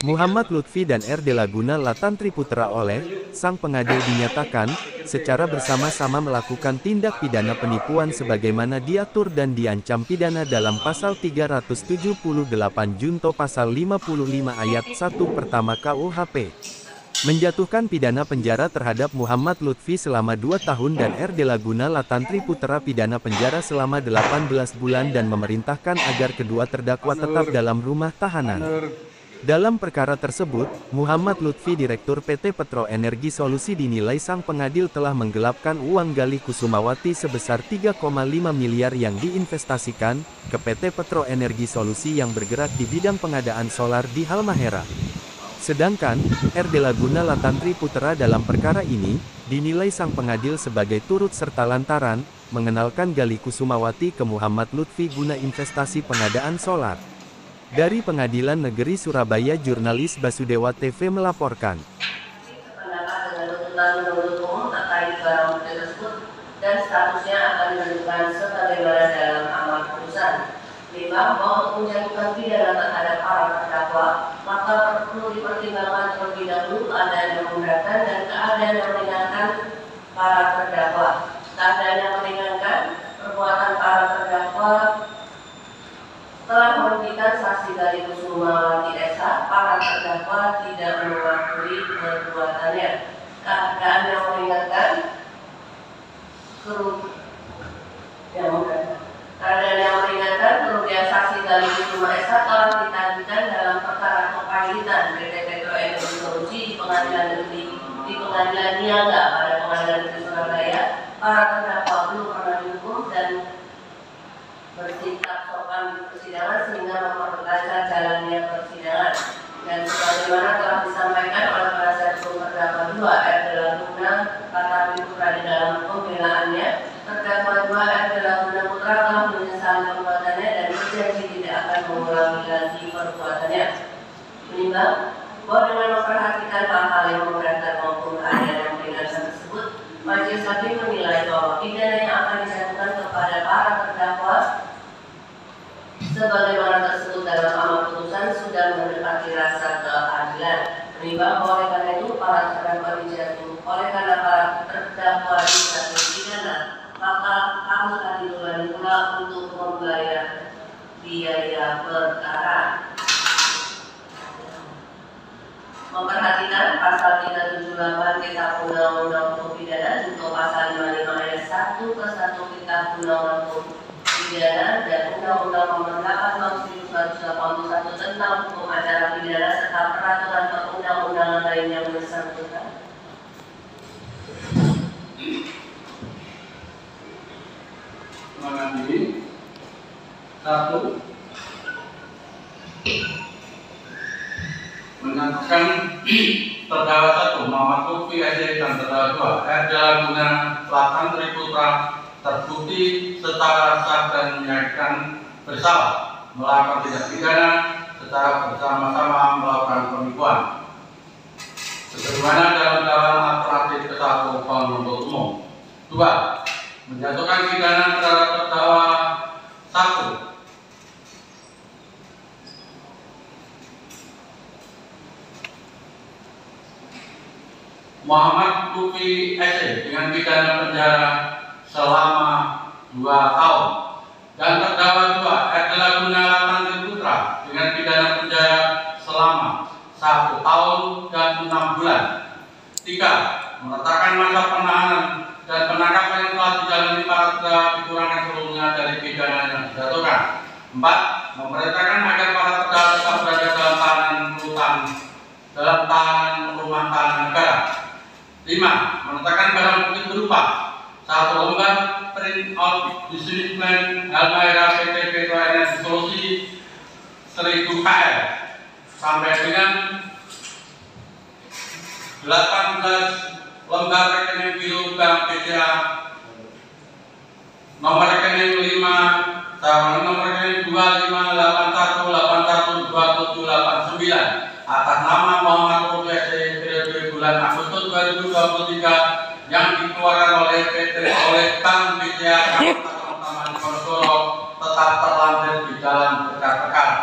Muhammad Lutfi dan R. De Laguna Latantri Putra oleh sang pengadil dinyatakan secara bersama-sama melakukan tindak pidana penipuan sebagaimana diatur dan diancam pidana dalam pasal 378 junto pasal 55 ayat 1 pertama KUHP. Menjatuhkan pidana penjara terhadap Muhammad Lutfi selama 2 tahun dan R. De Laguna Latantri Putra pidana penjara selama 18 bulan dan memerintahkan agar kedua terdakwa tetap dalam rumah tahanan. Dalam perkara tersebut, Muhammad Lutfi Direktur PT Petro Energi Solusi dinilai sang pengadil telah menggelapkan uang Galih Kusumawati sebesar 3,5 miliar yang diinvestasikan ke PT Petro Energi Solusi yang bergerak di bidang pengadaan solar di Halmahera. Sedangkan, R. De Laguna Latantri Putra dalam perkara ini, dinilai sang pengadil sebagai turut serta lantaran, mengenalkan Galih Kusumawati ke Muhammad Lutfi guna investasi pengadaan solar. Dari Pengadilan Negeri Surabaya, jurnalis Basudewa TV melaporkan. Pendapat dengan tuntutan menurut umum terkait barang bukti tersebut dan statusnya akan ditentukan sebagaimana dalam amar putusan. 5. Bahwa untuk menjatuhkan pidana terhadap para terdakwa, maka perlu dipertimbangkan terlebih dahulu keadaan yang memberatkan dan keadaan yang meringankan para terdakwa. Keadaan yang meringankan, perbuatan para terdakwa telah merugikan saksi Galih Kusumawati S.H. Para terdakwa tidak mengakui perbuatannya. Keadaan yang meringankan kerugian saksi Galih Kusumawati S.H. telah ditagihkan dalam perkara kepailitan PT Petro Energi Solusi di Pengadilan Niaga pada Pengadilan Negeri Surabaya. Para terdakwa belum pernah dihukum dan bersikap sopan di persidangan sehingga memperlancar jalannya persidangan. Dan sebagaimana telah disampaikan oleh penasihat hukum terdakwa 2 R. De Laguna Latantri Putra di dalam pembelaannya, terdakwa 2 R. De Laguna Putra telah menyesali perbuatannya dan berjanji tidak akan mengulangi lagi perbuatannya. Menimbang bahwa dengan memperhatikan hal-hal yang memberatkan maupun keadaan yang meringankan tersebut, majelis hakim menilai bahwa pidana yang akan dijatuhkan kepada para terdakwa sebagaimana tersebut dalam amar putusan sudah mendekati rasa keadilan. Menimbang bahwa oleh karena itu para terdakwa dijatuh pidana, maka harus dibebankan pula untuk membayar biaya perkara. Memperhatikan pasal 378 Kitab Undang-Undang Hukum Pidana junto pasal 55 ayat 1 ke 1 Kitab Undang-Undang Hukum Pidana dan Undang-Undang Nomor 8 Tahun 1981 tentang hukum acara pidana serta peraturan perundang-undangan lain yang bersangkutan. Mengadili 1. Menyatakan terdakwa 1 Muhammad Lutfi S.H. dan terdakwa 2 R. De Laguna Latantri Putra terbukti secara sah dan menyatakan bersalah melakukan tindak pidana secara bersama-sama melakukan penipuan. Sebagaimana dalam dakwaan alternatif ke-1 penuntut umum. 2. Menjatuhkan pidana terhadap terdakwa 1 Muhammad Lutfi S.H. dengan pidana penjara selama 2 tahun dan terdakwa 2 R. De Laguna Latantri Putra dengan pidana penjara selama 1 tahun dan 6 bulan. 3. Menetapkan masa penahanan dan penangkapan yang telah dijalani para terdakwa dikurangkan seluruhnya dari pidana yang dijatuhkan. 4. Memerintahkan agar para terdakwa tetap berada dalam tahanan rumah tahanan negara. 5. Menetapkan barang bukti berupa 1 lembar print out business plan Halmahera PT Petro Energi Solusi 1000 KL sampai dengan 18 lembar rekening biru Bank BCA nomor rekening 5 sama nomor rekening 2581812789 atas nama Muhammad Lutfi S.H. periode bulan Agustus 2023 yang dikeluarkan oleh Bank BCA Kecamatan Taman Diponegoro tetap terlanjur di dalam berkas-berkas.